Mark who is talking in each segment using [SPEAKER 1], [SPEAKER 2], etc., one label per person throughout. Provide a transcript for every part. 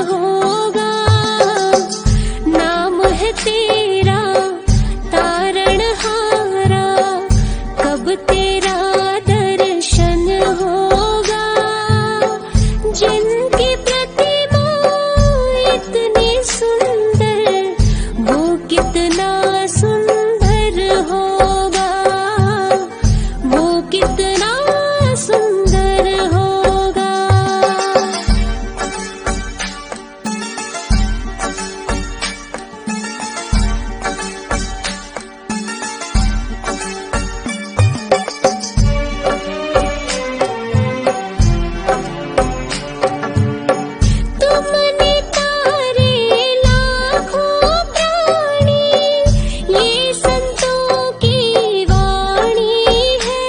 [SPEAKER 1] होगा। नाम है तेरा तारणहारा, कब तेरा दर्शन होगा। जिनकी प्रतिमा इतनी सुंदर, वो कितना सुंदर होगा, वो कितना सुंदर होगा। तुमने तारे लाखों प्राणी, ये संतों की वाणी है।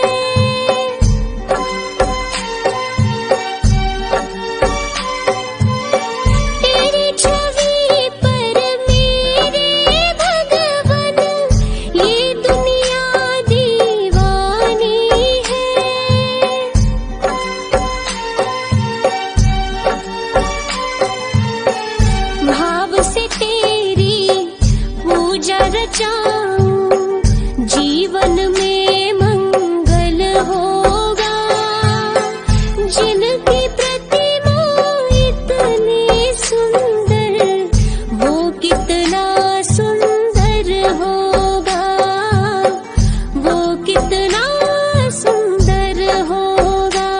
[SPEAKER 1] तेरी छवि पर मेरे भगवन, ये दुनिया दीवानी है। भाव से तेरी पूजा रचाऊं, जीवन में मंगल होगा। जिनकी प्रतिमा इतनी सुंदर, वो कितना सुंदर होगा, वो कितना सुंदर होगा।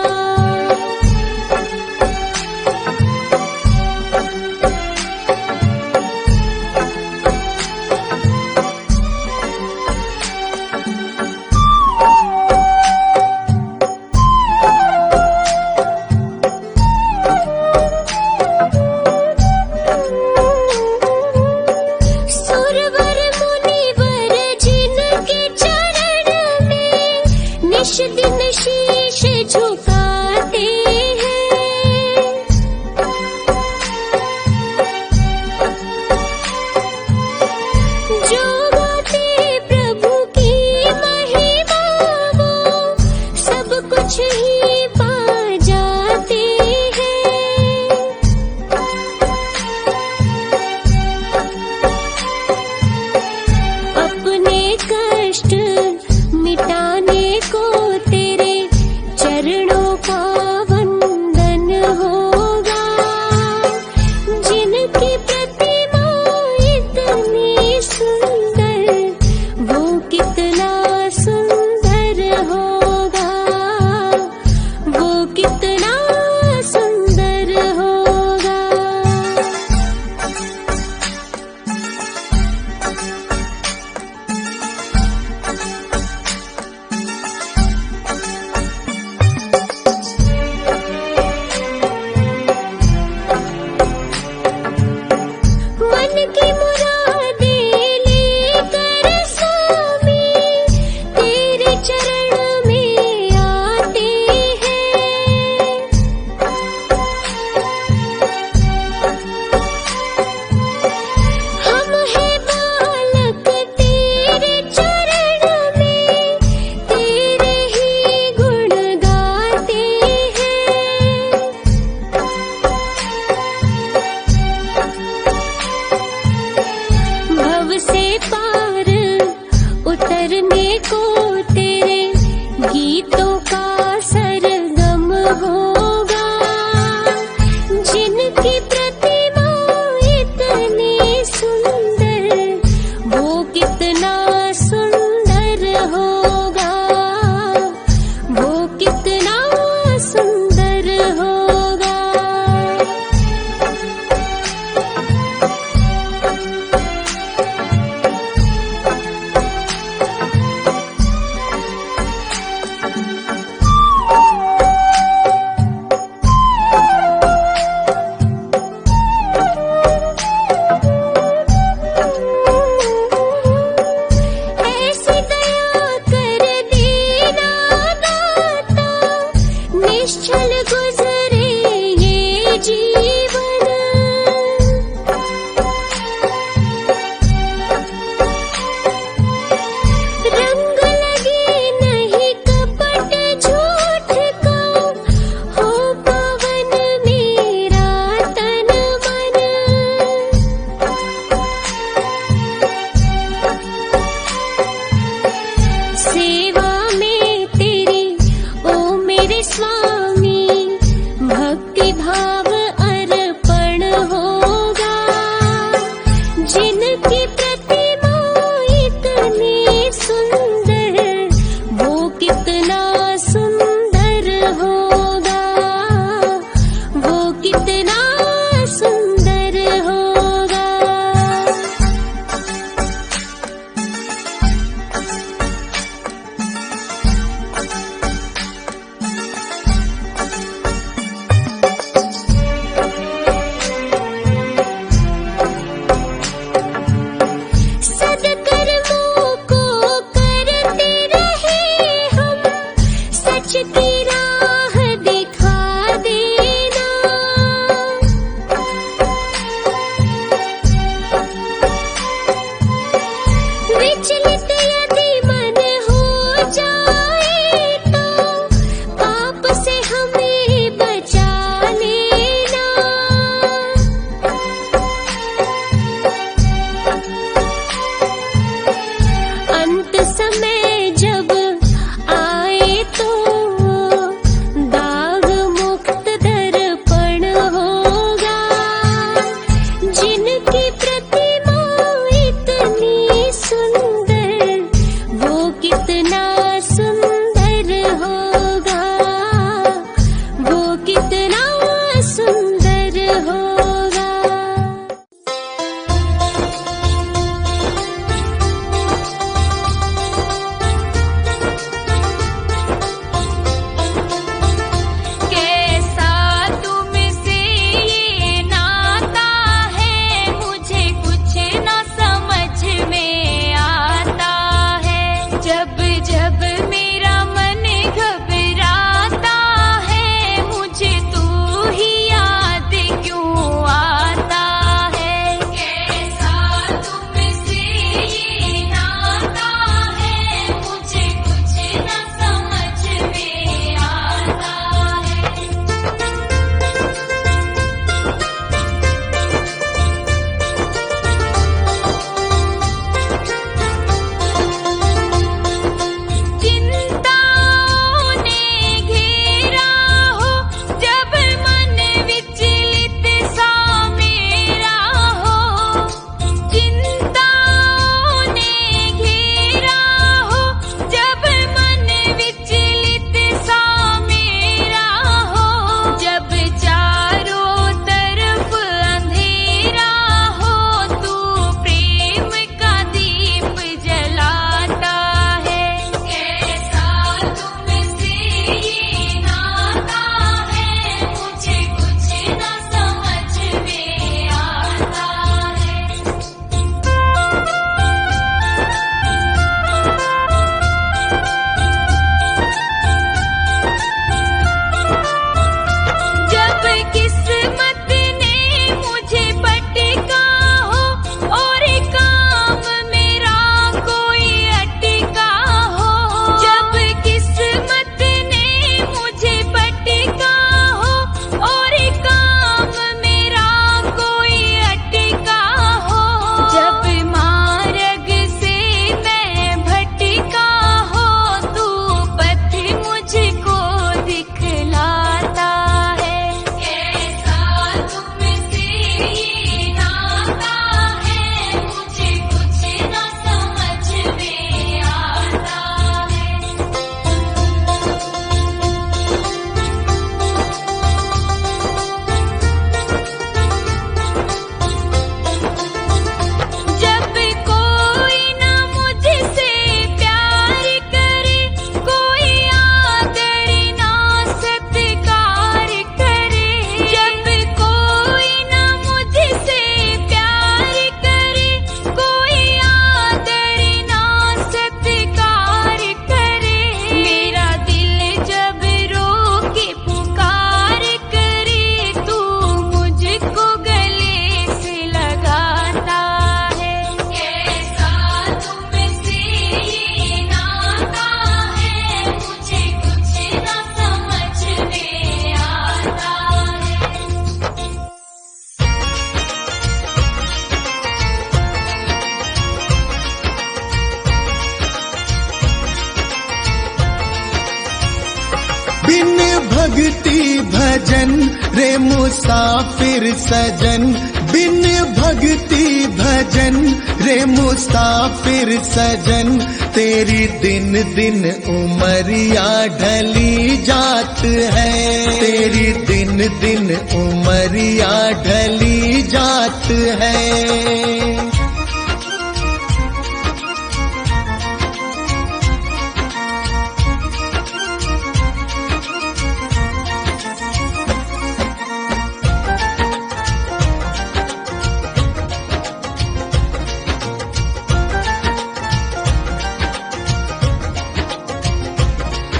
[SPEAKER 2] रे मुसाफिर सजन, बिन भक्ति भजन रे मुसाफिर सजन, तेरी दिन दिन उमरिया ढली जात है, तेरी दिन दिन उमरिया ढली जात है।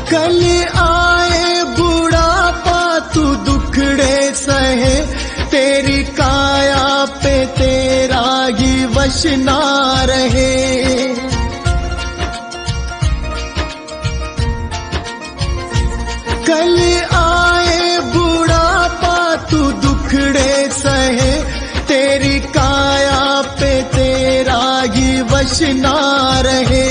[SPEAKER 2] कल आए बुढ़ापा तू दुखड़े सहे, तेरी काया पे तेरा ही वश ना रहे। कल आए बुढ़ापा तू दुखड़े सहे, तेरी काया पे तेरा ही वश ना रहे।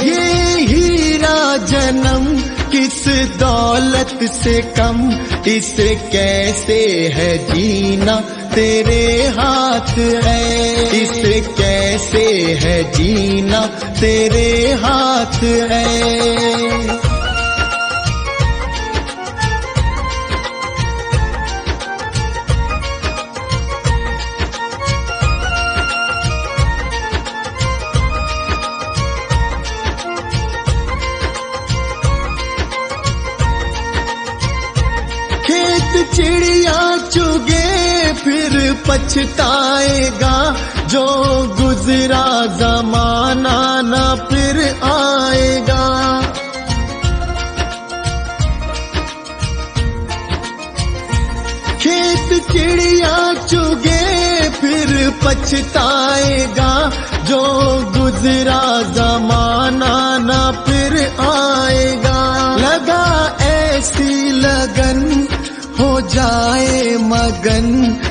[SPEAKER 2] ये हीरा जन्म किस दौलत से कम, इसे कैसे है जीना तेरे हाथ है, इसे कैसे है जीना तेरे हाथ है। चिड़िया चुगे फिर पछताएगा, जो गुजरा जमाना न फिर आएगा। खेत चिड़िया चुगे फिर पछताएगा, जो गुजरा जमाना न फिर आएगा। लगा ऐसी लगन हो जाए मगन,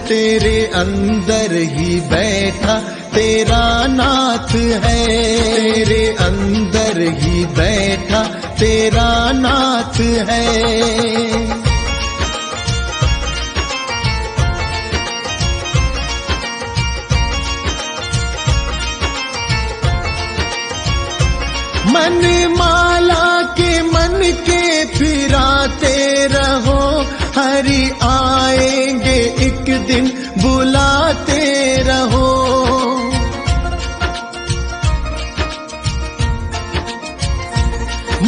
[SPEAKER 2] तेरे अंदर ही बैठा तेरा नाथ है, तेरे अंदर ही बैठा तेरा नाथ है। मन माला के मन के फिराते रहो, हरि आएंगे एक दिन बुलाते रहो।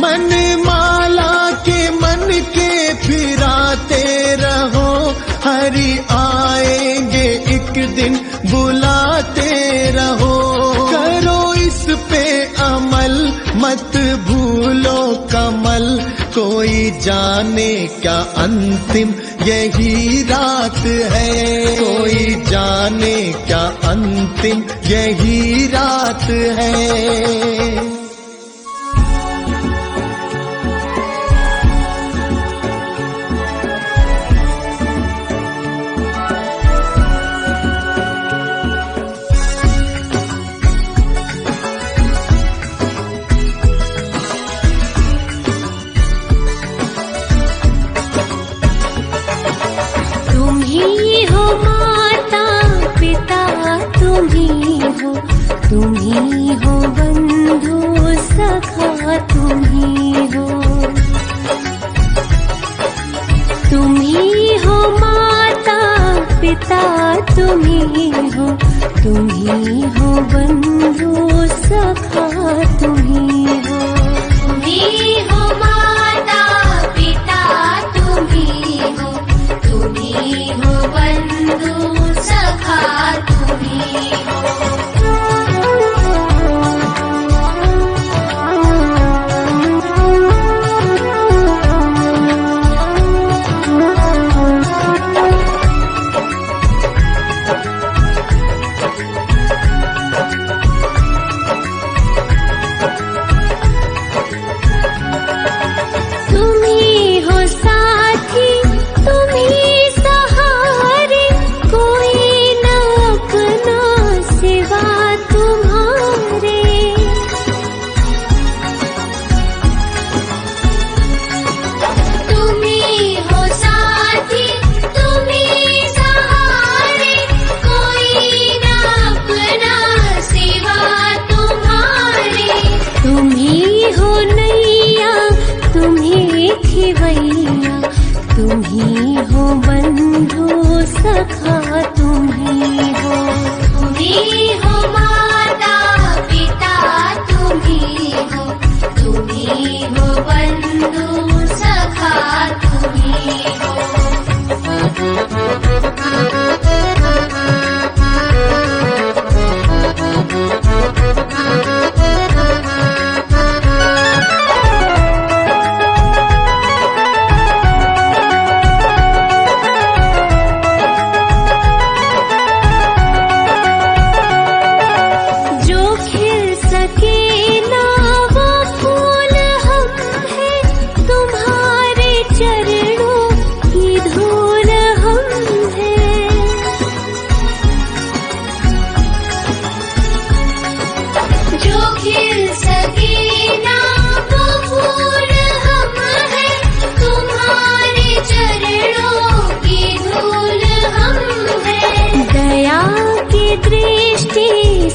[SPEAKER 2] मन माला के मन के फिराते रहो, हरि आएंगे एक दिन बुलाते रहो। करो इस पे अमल मत भूलो कमल, कोई जाने क्या अंतिम यही रात है, कोई जाने क्या अंतिम यही रात है।
[SPEAKER 1] तुम्ही हो बंधु सखा, तुम्ही हो, तुम्ही हो माता पिता, तुम्ही हो बंधु सखा, तुम्ही हो माता पिता, तुम्ही हो बंधु सखा, तुम्ही हो।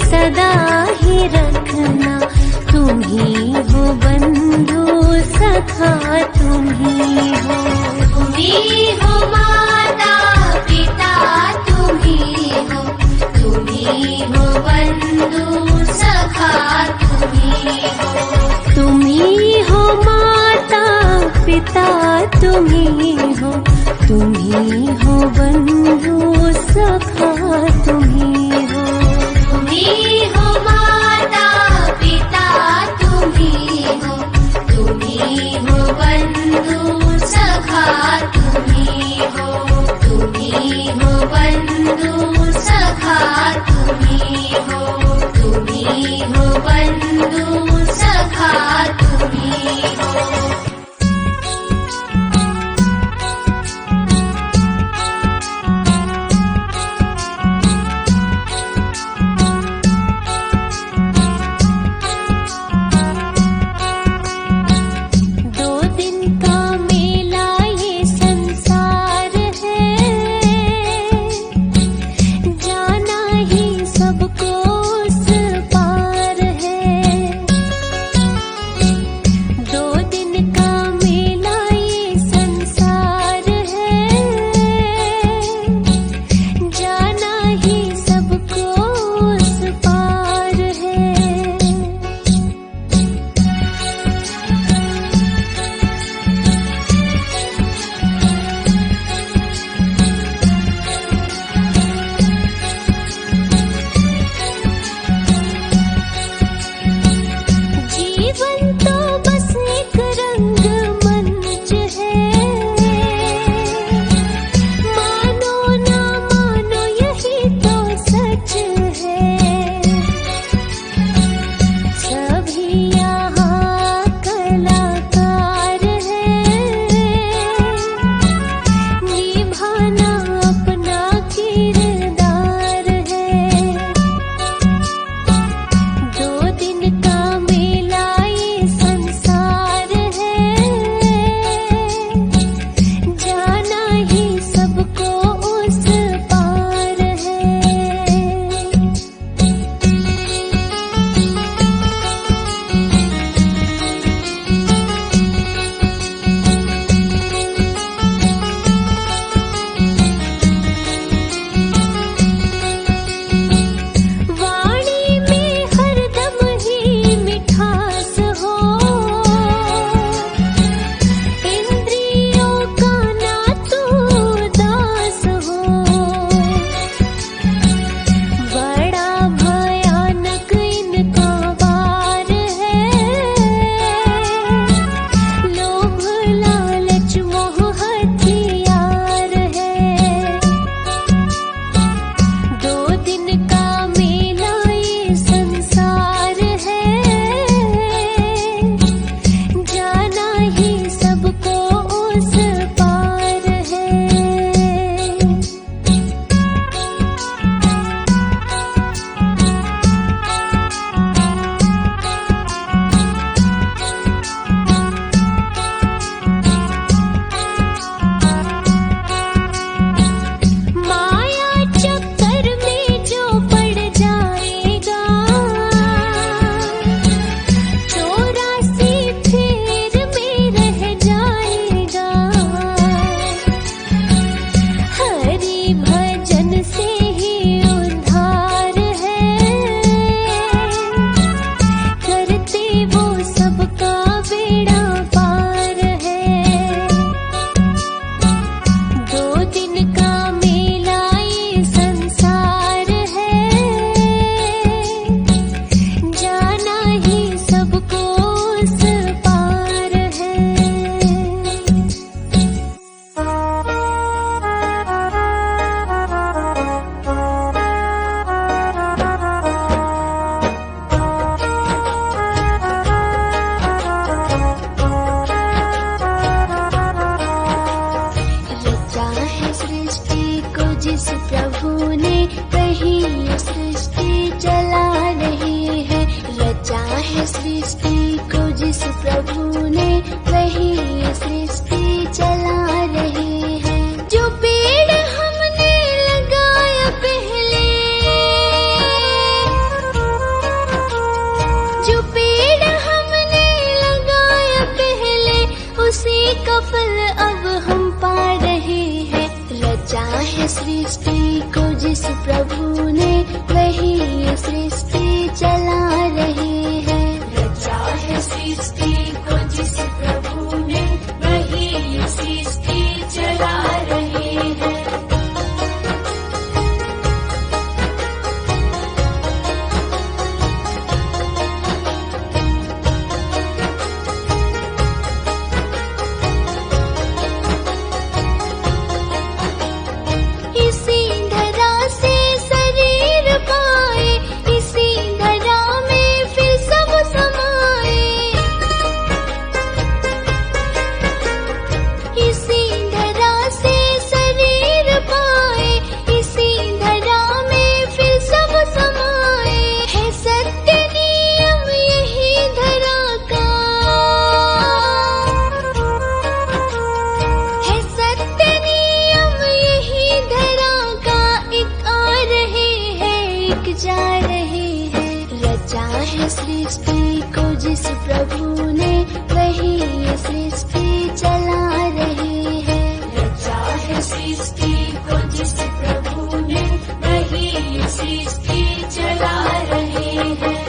[SPEAKER 1] सदा ही रखना, तुम ही हो बंधु सखा तुम ही हो। तुम ही हो माता पिता तुम ही हो, तुम ही हो बंधु सखा तुम ही हो। तुम ही हो माता पिता तुम ही हो, तुम ही हो बंधु सखा तुम ही हो। तुम ही हो माता पिता तुम ही हो, तुम ही हो बंधु सखा तुम ही हो। तुम ही हो बंधु सखा तुम ही हो, तुम ही हो बंधु सखा तुम ही हो। जा रहे हैं। रचा है सृष्टि को जिस प्रभु ने, वही ये सृष्टि चला रहे हैं। रचा है सृष्टि को जिस प्रभु ने, वही ये सृष्टि चला रहे हैं।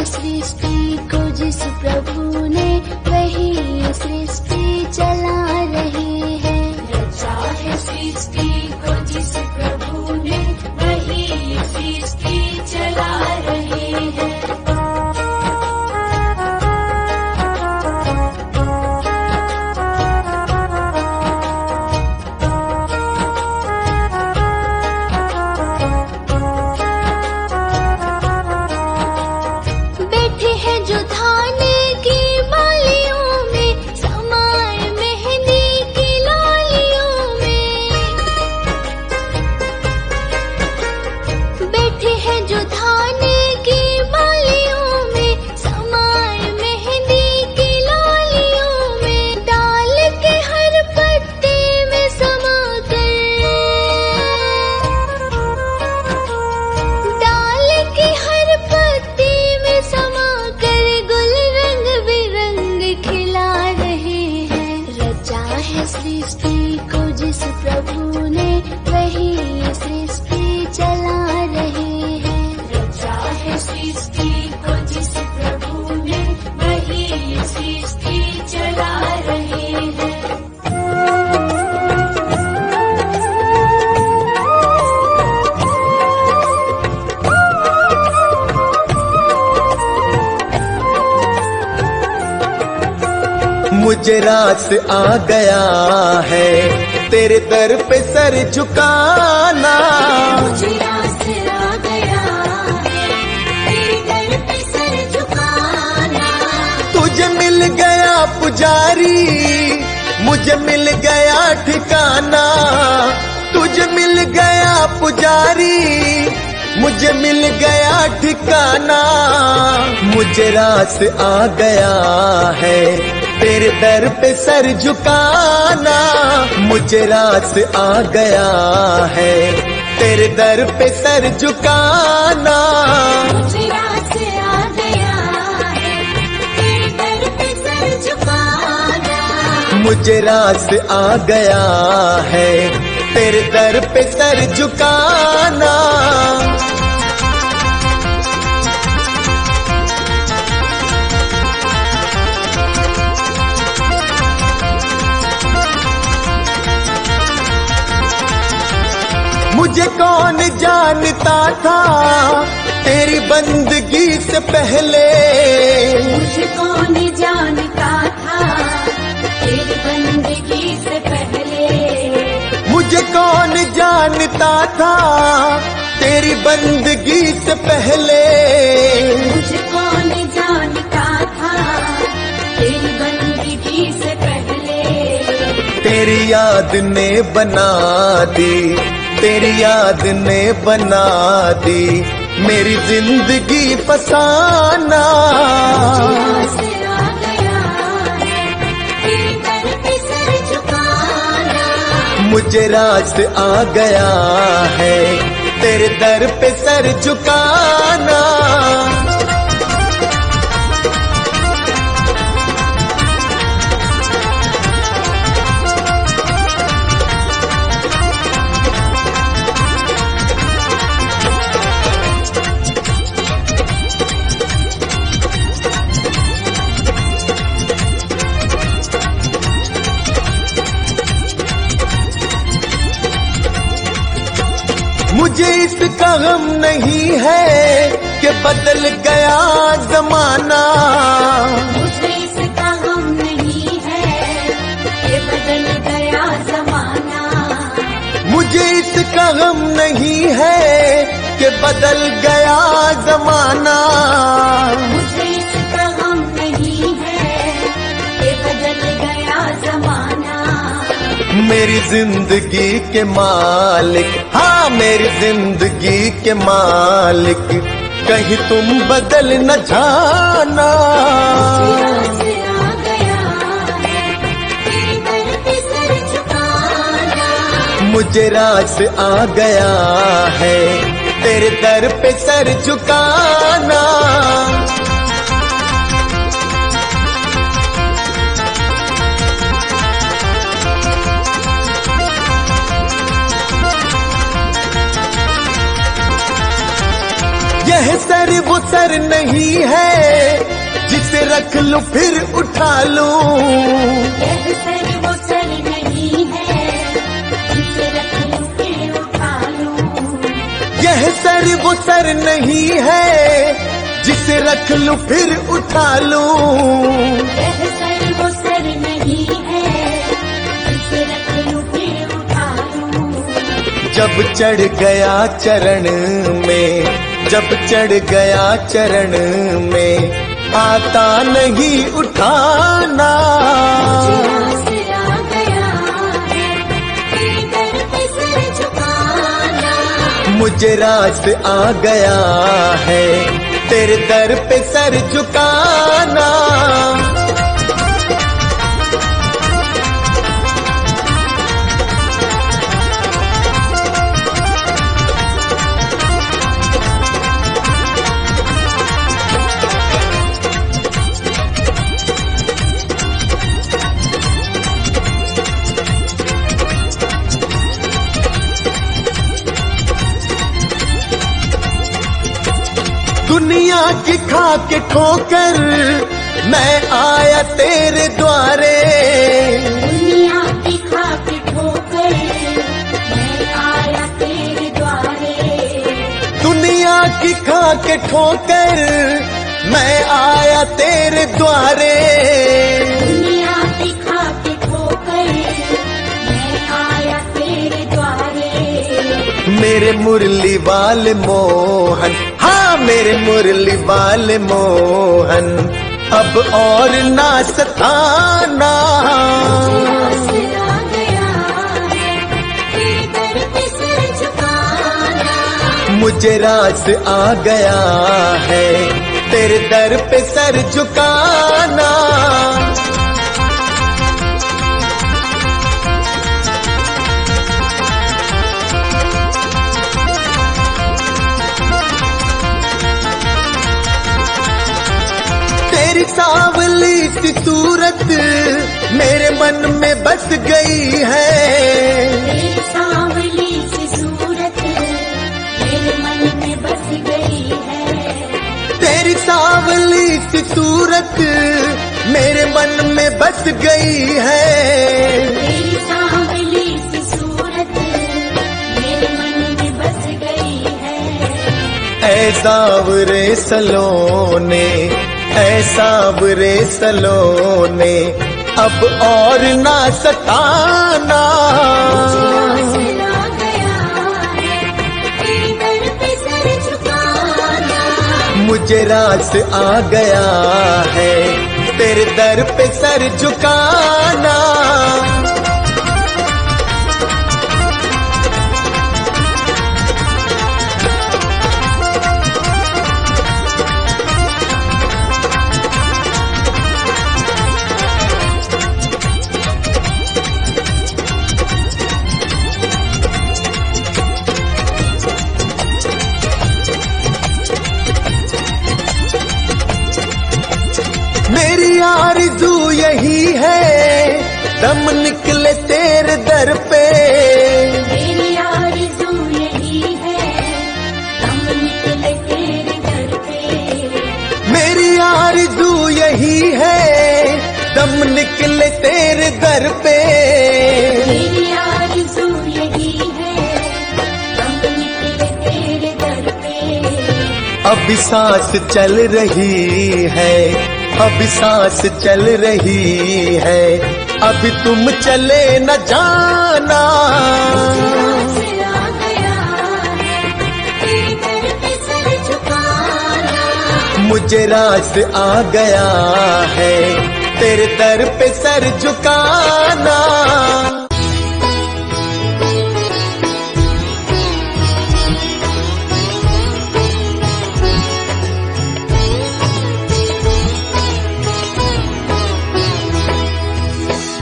[SPEAKER 1] सृष्टि को जिस प्रभु ने, वही ये सृष्टि चला रहे हैं। रचा है सृष्टि को जिस प्रभु ने, वही ये सृष्टि चला रहे हैं। सृष्टि को जिस प्रभु ने, वही ये सृष्टि चला रहे हैं। रचा है सृष्टि को जिस प्रभु ने, वही ये सृष्टि चला रहे हैं।
[SPEAKER 2] मुझे रास आ गया है तेरे दर पे सर झुकाना।
[SPEAKER 1] मुझे रास आ गया है तेरे दर पे सर झुकाना।
[SPEAKER 2] तुझे मिल गया पुजारी, मुझे मिल गया ठिकाना। तुझे मिल गया पुजारी, मुझे मिल गया ठिकाना। मुझे रास आ गया है तेरे दर पे सर झुकाना। मुझे रास आ गया है तेरे दर पे सर झुकाना।
[SPEAKER 1] मुझे रास आ गया है तेरे दर पे सर झुकाना।
[SPEAKER 2] मुझे रास आ गया है तेरे दर पे सर झुकाना। मुझे कौन जानता था तेरी बंदगी से पहले।
[SPEAKER 1] मुझे कौन जानता था तेरी बंदगी से पहले।
[SPEAKER 2] मुझे कौन जानता था तेरी बंदगी से पहले।
[SPEAKER 1] मुझे कौन जानता था तेरी बंदगी से पहले।
[SPEAKER 2] तेरी याद ने बना दी, तेरी याद ने बना दी मेरी जिंदगी फसाना। मुझे रास आ गया है तेरे दर पे सर झुकाना। मुझे इसका गम नहीं है कि बदल गया जमाना,
[SPEAKER 1] मुझे इसका गम नहीं है कि बदल गया जमाना,
[SPEAKER 2] मुझे इसका गम नहीं है कि बदल गया जमाना,
[SPEAKER 1] मुझे इसका गम नहीं है कि बदल गया जमाना।
[SPEAKER 2] मेरी जिंदगी के मालिक, हाँ मेरी जिंदगी के मालिक, कहीं तुम बदल न जाना। मुझे रास आ गया है तेरे दर पे सर झुकाना। यह सर वो सर नहीं है जिसे रख लूं फिर उठा लूं,
[SPEAKER 1] यह सर वो सर नहीं है जिसे रख लूं फिर उठा लूं,
[SPEAKER 2] यह सर वो सर नहीं है जिसे रख लूं फिर उठा लूं,
[SPEAKER 1] यह सर वो सर नहीं है जिसे रख लूं फिर उठा लूं।
[SPEAKER 2] जब चढ़ गया चरण में, जब चढ़ गया चरण में, आता नहीं उठाना। मुझे रास आ गया है तेरे दर पे सर झुकाना। दुनिया की खा के ठोकर मैं आया तेरे द्वारे,
[SPEAKER 1] दुनिया की खा के ठोकर मैं आया तेरे द्वारे,
[SPEAKER 2] दुनिया की खा के ठोकर मैं आया तेरे द्वारे,
[SPEAKER 1] दुनिया की खा के ठोकर मैं आया तेरे द्वारे।
[SPEAKER 2] मेरे मुरली वाले मोहन, हाँ मेरे मुरली वाले मोहन, अब और ना सताना। मुझे रास आ गया है तेरे दर पे सर झुकाना। तेरी सांवली सी सूरत मेरे मन में बस गई है,
[SPEAKER 1] तेरी सांवली सी सूरत मेरे मन में बस गई है,
[SPEAKER 2] तेरी सांवली सी सूरत मेरे मन में बस गई है,
[SPEAKER 1] तेरी सांवली सी सूरत मेरे मन में बस गई है।
[SPEAKER 2] ऐ सांवरे सलोने, ऐ सांवरे सलोने, अब और ना सताना। मुझे रास आ गया है तेरे दर पे सर झुकाना। मेरी आरज़ू यही है दम निकले तेरे दर पे,
[SPEAKER 1] मेरी आरज़ू यही है दम निकले तेरे दर पे,
[SPEAKER 2] मेरी आरज़ू यही है दम निकले तेरे दर पे,
[SPEAKER 1] मेरी आरज़ू यही है दम निकले
[SPEAKER 2] अभी सांस चल रही है, अभी सांस चल रही है, अभी तुम चले न जाना। मुझे रास आ गया है, तेरे दर पे सर झुकाना।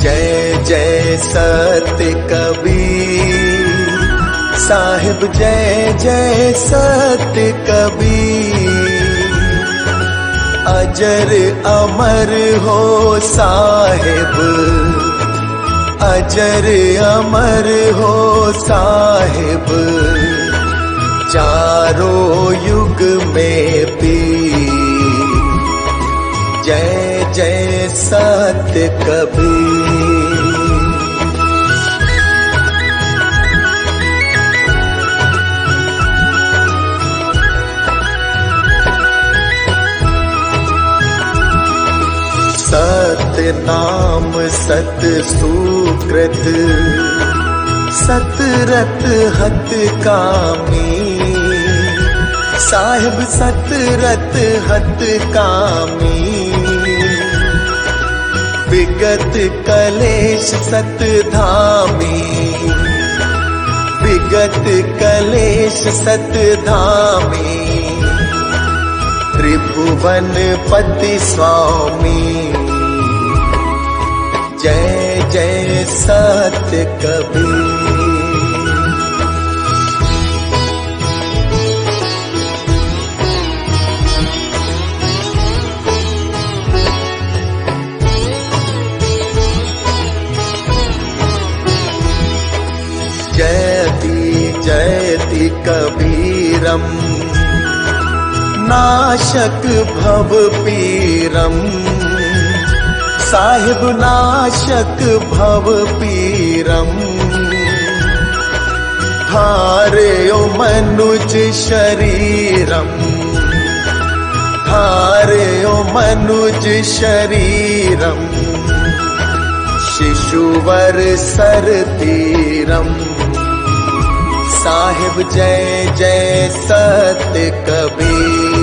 [SPEAKER 2] जय जय सत्य कबीर साहिब, जय जय सत्य कबीर। अजर अमर हो साहिब, अजर अमर हो साहिब, चारों युग में पीर। जय जय सत्य कबीर। सत्य नाम सत सुकृत, सतरत हत कामी। साहिब सतरत हत कामी, विगत कलेश सत धामी। विगत कलेश सत धामी, त्रिभुवन पति स्वामी। जय जय सत्य कबीर। जयति जयति कबीरम, नाशक भव पीरम। साहिब नाशक भव पीरम, धार्यो मनुज शरीरम। धार्यो मनुज शरीरम, शिशुवर सर तीरम। साहिब जय जय सत्य कबीर।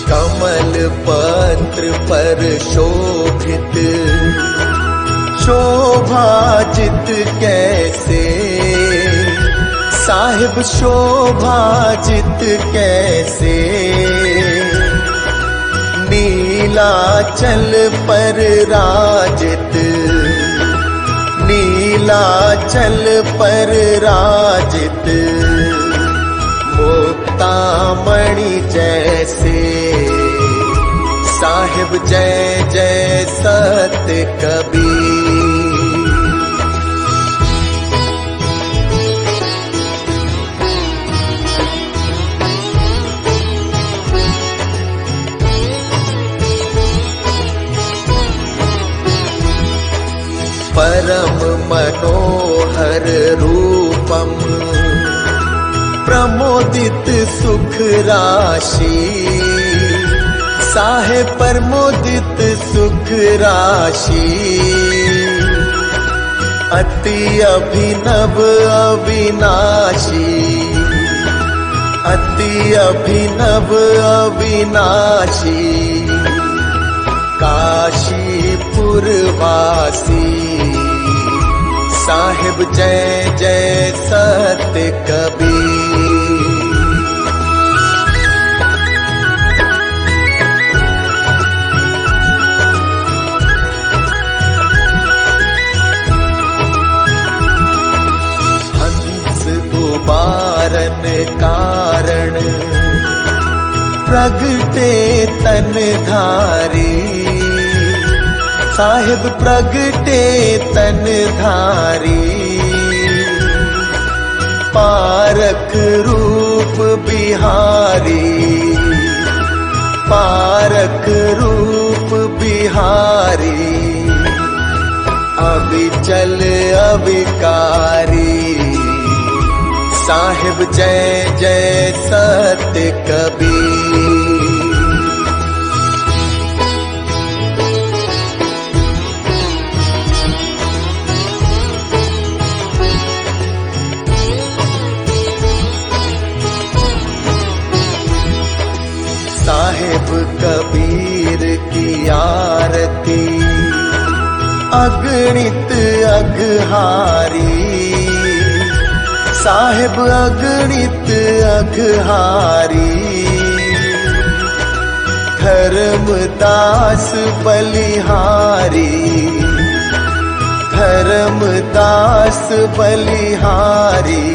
[SPEAKER 2] कमल पत्र पर शोभित, शोभाजित कैसे। साहिब शोभाजित कैसे, नीलाचल पर राजित। नीलाचल पर राजित, मुक्तामणि जैसे। साहिब जय जय सत्य कबीर। परम मनोहर रूपम, प्रमोदित सुख राशि। साहिब प्रमोदित सुख राशि, अति अभिनव अविनाशी। अति अभिनव अविनाशी, काशीपुर वासी। साहिब जय जय सत्य कबीर। हंस उबारन कारण, प्रगटे तन धारी। साहिब प्रगटे तन धारी, पारक रूप बिहारी। पारक रूप बलिहारी, अविचल अविकारी, साहिब जय जय सत्य कबीर। साहिब कबीर की आरती अगणित अघहारी, साहिब अगणित अघहारी, धर्मदास बलिहारी, धर्मदास बलिहारी,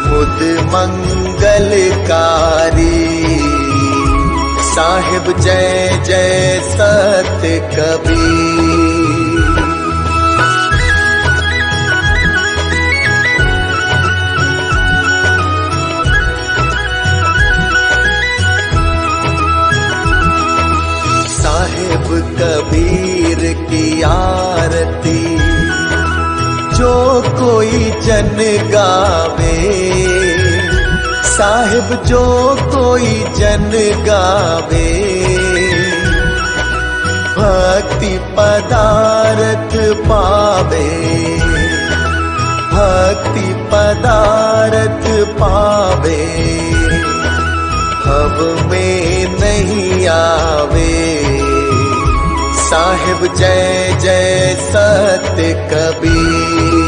[SPEAKER 2] मुद मंगलकारी, साहिब जय जय सत्य कबीर। साहिब कबीर की आरती जो कोई जन गावे, साहिब जो कोई जन गावे, भक्ति पदार्थ पावे, भक्ति पदार्थ पावे, भव में नहीं आवे, साहिब जय जय सत्य कबीर।